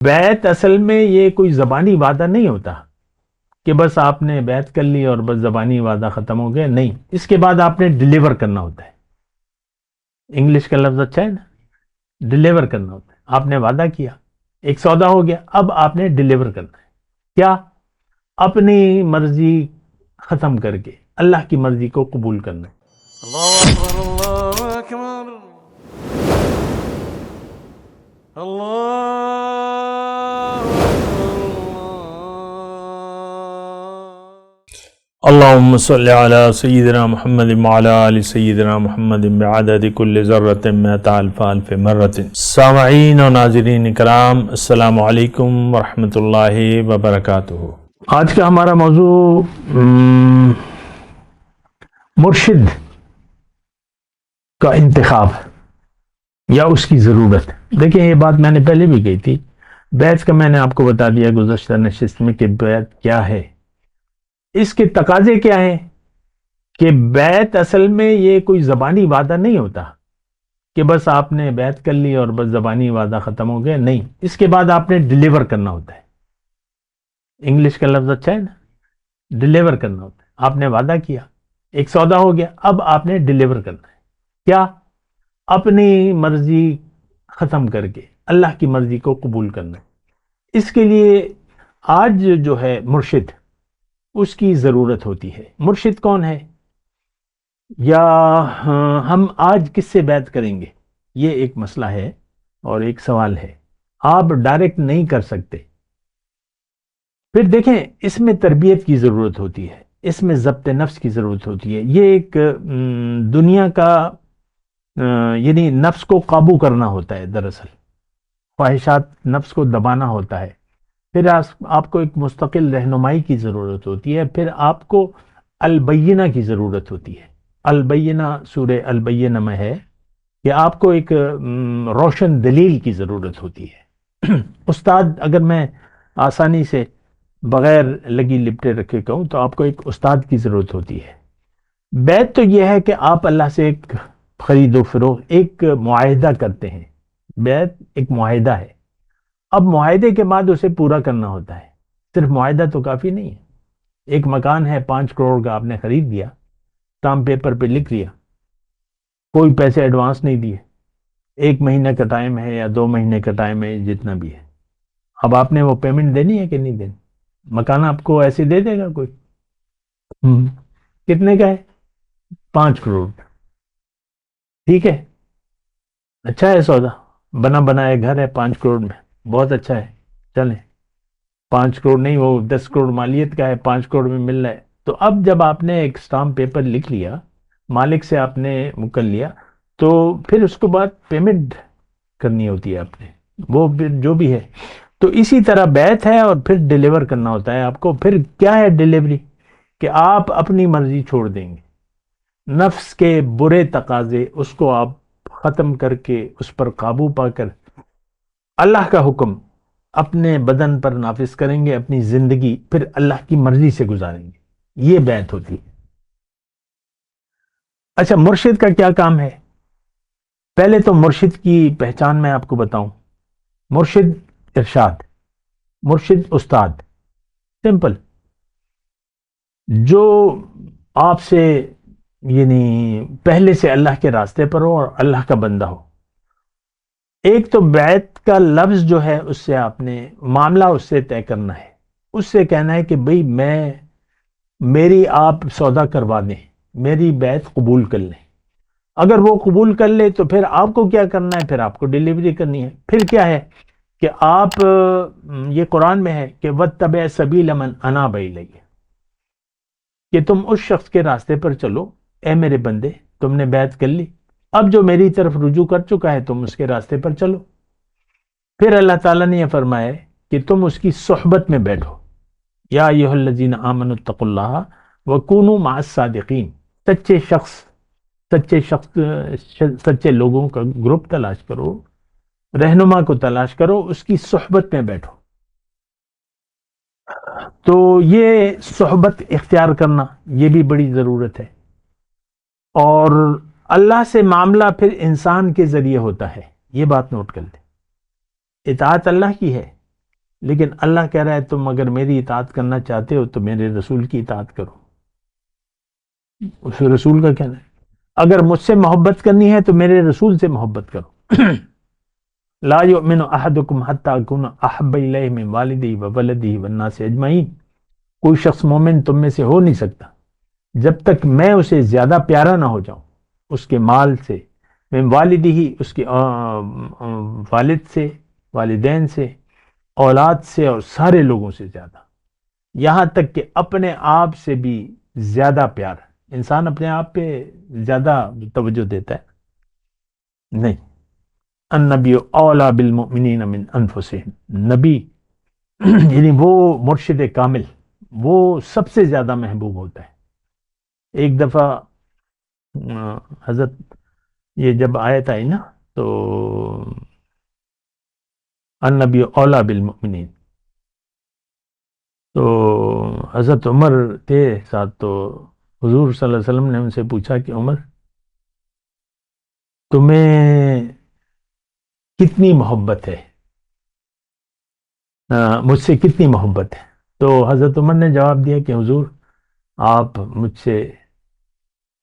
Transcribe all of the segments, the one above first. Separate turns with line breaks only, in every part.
بیعت اصل میں یہ کوئی زبانی وعدہ نہیں ہوتا کہ بس آپ نے بیعت کر لی اور بس زبانی وعدہ ختم ہو گیا. نہیں، اس کے بعد آپ نے ڈیلیور کرنا ہوتا ہے. انگلش کا لفظ اچھا ہے نا، ڈیلیور کرنا ہوتا ہے. آپ نے وعدہ کیا، ایک سودا ہو گیا، اب آپ نے ڈیلیور کرنا ہے. کیا؟ اپنی مرضی ختم کر کے اللہ کی مرضی کو قبول کرنا ہے.
اللہ اکبر اللہ اکبر اللہ
اللهم صل على سيدنا محمد وعلى آل سيدنا محمد بعدد كل ذرة مئة ألف ألف مرة. سامعین و ناظرین کرام، السلام علیکم ورحمۃ اللہ وبرکاتہ. آج کا ہمارا موضوع مرشد کا انتخاب یا اس کی ضرورت. دیکھیں، یہ بات میں نے پہلے بھی کہی تھی. بیعت کا میں نے آپ کو بتا دیا گزشتہ نشست میں کہ بیعت کیا ہے، اس کے تقاضے کیا ہیں. کہ بیعت اصل میں یہ کوئی زبانی وعدہ نہیں ہوتا کہ بس آپ نے بیعت کر لی اور بس زبانی وعدہ ختم ہو گیا. نہیں، اس کے بعد آپ نے ڈیلیور کرنا ہوتا ہے. انگلش کا لفظ اچھا ہے نا، ڈیلیور کرنا ہوتا ہے. آپ نے وعدہ کیا، ایک سودا ہو گیا، اب آپ نے ڈیلیور کرنا ہے. کیا؟ اپنی مرضی ختم کر کے اللہ کی مرضی کو قبول کرنا ہے. اس کے لیے آج جو ہے مرشد، اس کی ضرورت ہوتی ہے. مرشد کون ہے، یا ہم آج کس سے بیعت کریں گے، یہ ایک مسئلہ ہے اور ایک سوال ہے. آپ ڈائریکٹ نہیں کر سکتے. پھر دیکھیں، اس میں تربیت کی ضرورت ہوتی ہے، اس میں ضبط نفس کی ضرورت ہوتی ہے. یہ ایک دنیا کا یعنی نفس کو قابو کرنا ہوتا ہے. دراصل خواہشات نفس کو دبانا ہوتا ہے. پھر آپ کو ایک مستقل رہنمائی کی ضرورت ہوتی ہے. پھر آپ کو البینہ کی ضرورت ہوتی ہے. البینہ سورہ البینہ میں ہے کہ آپ کو ایک روشن دلیل کی ضرورت ہوتی ہے. استاد، اگر میں آسانی سے بغیر لگی لپٹے رکھے کہوں تو آپ کو ایک استاد کی ضرورت ہوتی ہے. بیعت تو یہ ہے کہ آپ اللہ سے ایک خرید و فروخت، ایک معاہدہ کرتے ہیں. بیعت ایک معاہدہ ہے. اب معاہدے کے بعد اسے پورا کرنا ہوتا ہے. صرف معاہدہ تو کافی نہیں ہے. ایک مکان ہے 5 کروڑ کا، آپ نے خرید لیا، اسٹامپ پیپر پہ لکھ لیا، کوئی پیسے ایڈوانس نہیں دیے، 1 مہینے کا ٹائم ہے یا 2 مہینے کا ٹائم ہے، جتنا بھی ہے. اب آپ نے وہ پیمنٹ دینی ہے کہ نہیں دینی؟ مکان آپ کو ایسے دے دے گا کوئی؟ کتنے کا ہے؟ 5 کروڑ. ٹھیک ہے، اچھا ہے سودا، بنا بنایا گھر ہے 5 کروڑ میں، بہت اچھا ہے. چلیں، 5 کروڑ نہیں، وہ 10 کروڑ مالیت کا ہے، 5 کروڑ میں مل رہا ہے. تو اب جب آپ نے ایک اسٹامپ پیپر لکھ لیا، مالک سے آپ نے مکل لیا، تو پھر اس کے بعد پیمنٹ کرنی ہوتی ہے آپ نے، وہ جو بھی ہے. تو اسی طرح بیعت ہے اور پھر ڈیلیور کرنا ہوتا ہے آپ کو. پھر کیا ہے ڈیلیوری؟ کہ آپ اپنی مرضی چھوڑ دیں گے. نفس کے برے تقاضے، اس کو آپ ختم کر کے اس پر قابو پا کر اللہ کا حکم اپنے بدن پر نافذ کریں گے. اپنی زندگی پھر اللہ کی مرضی سے گزاریں گے. یہ بیعت ہوتی ہے. اچھا، مرشد کا کیا کام ہے؟ پہلے تو مرشد کی پہچان میں آپ کو بتاؤں. مرشد ارشاد، مرشد استاد، سمپل. جو آپ سے یعنی پہلے سے اللہ کے راستے پر ہو اور اللہ کا بندہ ہو. ایک تو بیعت کا لفظ جو ہے، اس سے آپ نے معاملہ اس سے طے کرنا ہے. اس سے کہنا ہے کہ بھئی میری آپ سودا کروا دیں، میری بیعت قبول کر لیں. اگر وہ قبول کر لے تو پھر آپ کو کیا کرنا ہے؟ پھر آپ کو ڈیلیوری کرنی ہے. پھر کیا ہے کہ آپ، یہ قرآن میں ہے کہ وَاتَّبِعْ سَبِيلَ مَنْ أَنَابَ إِلَيَّ، کہ تم اس شخص کے راستے پر چلو. اے میرے بندے، تم نے بیعت کر لی، اب جو میری طرف رجوع کر چکا ہے تم اس کے راستے پر چلو. پھر اللہ تعالیٰ نے یہ فرمایا کہ تم اس کی صحبت میں بیٹھو. یا ایھا الذین آمنوا اتقوا اللہ وکونوا مع الصادقین. سچے لوگوں کا گروپ تلاش کرو، رہنما کو تلاش کرو، اس کی صحبت میں بیٹھو. تو یہ صحبت اختیار کرنا، یہ بھی بڑی ضرورت ہے. اور اللہ سے معاملہ پھر انسان کے ذریعے ہوتا ہے. یہ بات نوٹ کر لیں. اطاعت اللہ کی ہے لیکن اللہ کہہ رہا ہے تم اگر میری اطاعت کرنا چاہتے ہو تو میرے رسول کی اطاعت کرو. اس رسول کا کہنا ہے اگر مجھ سے محبت کرنی ہے تو میرے رسول سے محبت کرو. لا یؤمن احدکم حتی اکون احب الیہ من والدہ وولدہ والناس اجمعین. کوئی شخص مومن تم میں سے ہو نہیں سکتا جب تک میں اسے زیادہ پیارا نہ ہو جاؤں اس کے مال سے، من والدہ اس کے والد سے، والدین سے، اولاد سے اور سارے لوگوں سے زیادہ، یہاں تک کہ اپنے آپ سے بھی زیادہ پیار. انسان اپنے آپ پہ زیادہ توجہ دیتا ہے؟ نہیں. النبی اولا بالمؤمنین من انفسہم. نبی یعنی وہ مرشد کامل وہ سب سے زیادہ محبوب ہوتا ہے. ایک دفعہ حضرت یہ جب آیت آئی نا تو النبی اولا بالمؤمنین، تو حضرت عمر تھے ساتھ، تو حضور صلی اللہ علیہ وسلم نے ان سے پوچھا کہ عمر تمہیں کتنی محبت ہے، مجھ سے کتنی محبت ہے؟ تو حضرت عمر نے جواب دیا کہ حضور آپ مجھ سے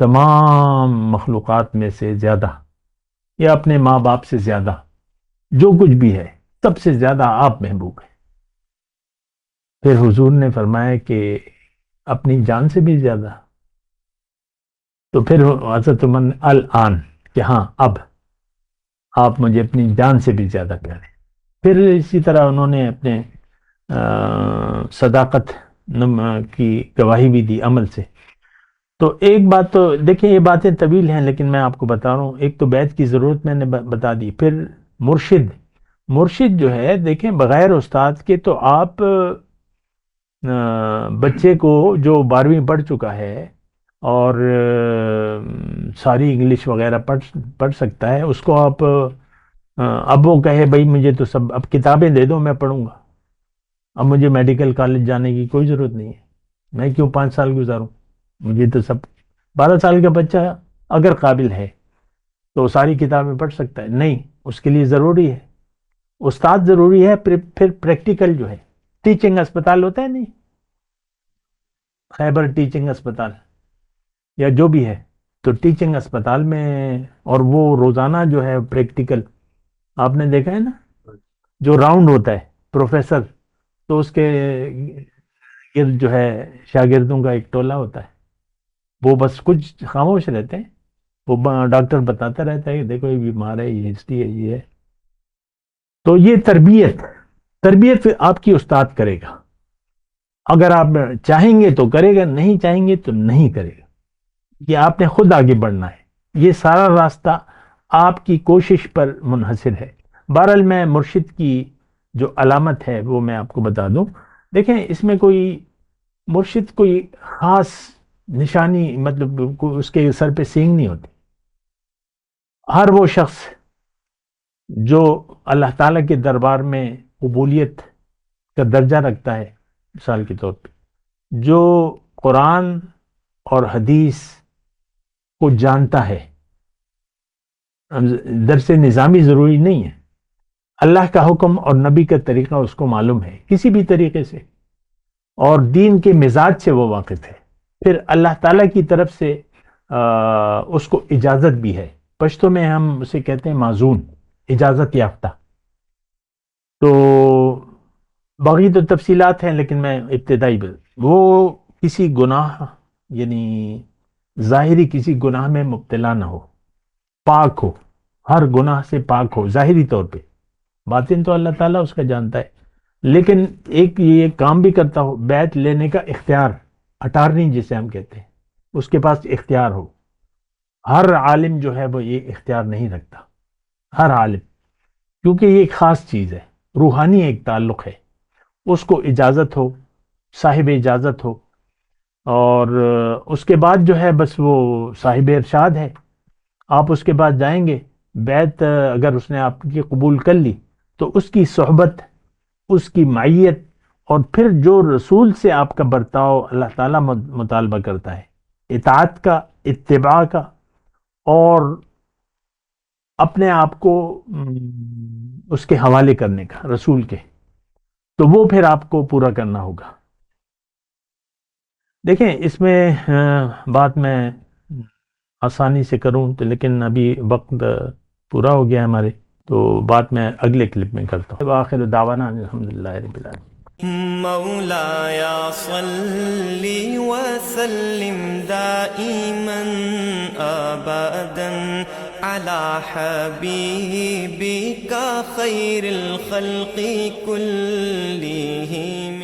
تمام مخلوقات میں سے زیادہ یا اپنے ماں باپ سے زیادہ جو کچھ بھی ہے سب سے زیادہ آپ محبوب ہیں. پھر حضور نے فرمایا کہ اپنی جان سے بھی زیادہ. تو پھر حضرت عمر نے الآن کہ ہاں اب آپ مجھے اپنی جان سے بھی زیادہ پیارے. پھر اسی طرح انہوں نے اپنے صداقت کی گواہی بھی دی عمل سے. تو ایک بات تو دیکھیں یہ باتیں طویل ہیں لیکن میں آپ کو بتا رہا ہوں. ایک تو بیعت کی ضرورت میں نے بتا دی. پھر مرشد جو ہے دیکھیں بغیر استاد کے تو آپ بچے کو جو 12ویں پڑھ چکا ہے اور ساری انگلش وغیرہ پڑھ سکتا ہے اس کو آپ اب وہ کہے بھائی مجھے تو سب اب کتابیں دے دو میں پڑھوں گا، اب مجھے میڈیکل کالج جانے کی کوئی ضرورت نہیں ہے، میں کیوں 5 سال گزاروں، مجھے تو سب 12 سال کا بچہ اگر قابل ہے تو ساری کتابیں پڑھ سکتا ہے. نہیں، اس کے لیے ضروری ہے استاد، ضروری ہے. پھر پریکٹیکل جو ہے ٹیچنگ اسپتال ہوتا ہے نہیں، خیبر ٹیچنگ اسپتال یا جو بھی ہے، تو ٹیچنگ اسپتال میں اور وہ روزانہ جو ہے پریکٹیکل آپ نے دیکھا ہے نا جو راؤنڈ ہوتا ہے پروفیسر، تو اس کے گرد جو ہے شاگردوں کا ایک ٹولہ ہوتا ہے، وہ بس کچھ خاموش رہتے ہیں، وہ ڈاکٹر بتاتا رہتا ہے کہ دیکھو یہ بیمار ہے، یہ ہسٹری ہے، یہ ہے. تو یہ تربیت آپ کی استاد کرے گا. اگر آپ چاہیں گے تو کرے گا، نہیں چاہیں گے تو نہیں کرے گا. یہ آپ نے خود آگے بڑھنا ہے. یہ سارا راستہ آپ کی کوشش پر منحصر ہے. بہرحال میں مرشد کی جو علامت ہے وہ میں آپ کو بتا دوں. دیکھیں اس میں کوئی مرشد کوئی خاص نشانی مطلب اس کے سر پہ سینگ نہیں ہوتی. ہر وہ شخص جو اللہ تعالیٰ کے دربار میں قبولیت کا درجہ رکھتا ہے، مثال کے طور پہ جو قرآن اور حدیث کو جانتا ہے، درس نظامی ضروری نہیں ہے، اللہ کا حکم اور نبی کا طریقہ اس کو معلوم ہے کسی بھی طریقے سے اور دین کے مزاج سے وہ واقف ہے، پھر اللہ تعالیٰ کی طرف سے اس کو اجازت بھی ہے. پشتو میں ہم اسے کہتے ہیں معزون، اجازت یافتہ. تو باقی تو تفصیلات ہیں لیکن میں ابتدائی وہ کسی گناہ یعنی ظاہری کسی گناہ میں مبتلا نہ ہو، پاک ہو، ہر گناہ سے پاک ہو ظاہری طور پہ. باطن تو اللہ تعالیٰ اس کا جانتا ہے، لیکن ایک یہ کام بھی کرتا ہو، بیعت لینے کا اختیار، اٹارنی جسے ہم کہتے ہیں، اس کے پاس اختیار ہو. ہر عالم جو ہے وہ یہ اختیار نہیں رکھتا، ہر عالم، کیونکہ یہ ایک خاص چیز ہے، روحانی ایک تعلق ہے، اس کو اجازت ہو، صاحب اجازت ہو، اور اس کے بعد جو ہے بس وہ صاحب ارشاد ہے. آپ اس کے بعد جائیں گے، بیعت اگر اس نے آپ کی قبول کر لی تو اس کی صحبت، اس کی معیت، اور پھر جو رسول سے آپ کا برتاؤ اللہ تعالیٰ مطالبہ کرتا ہے، اطاعت کا، اتباع کا، اور اپنے آپ کو اس کے حوالے کرنے کا رسول کے، تو وہ پھر آپ کو پورا کرنا ہوگا. دیکھیں اس میں بات میں آسانی سے کروں تو، لیکن ابھی وقت پورا ہو گیا ہمارے، تو بات میں اگلے کلپ میں کرتا ہوں. وآخر دعوانا الحمدللہ رب العالمین.
مولاي صل وسلم دائما ابدا على حبيبك خير الخلق كلهم.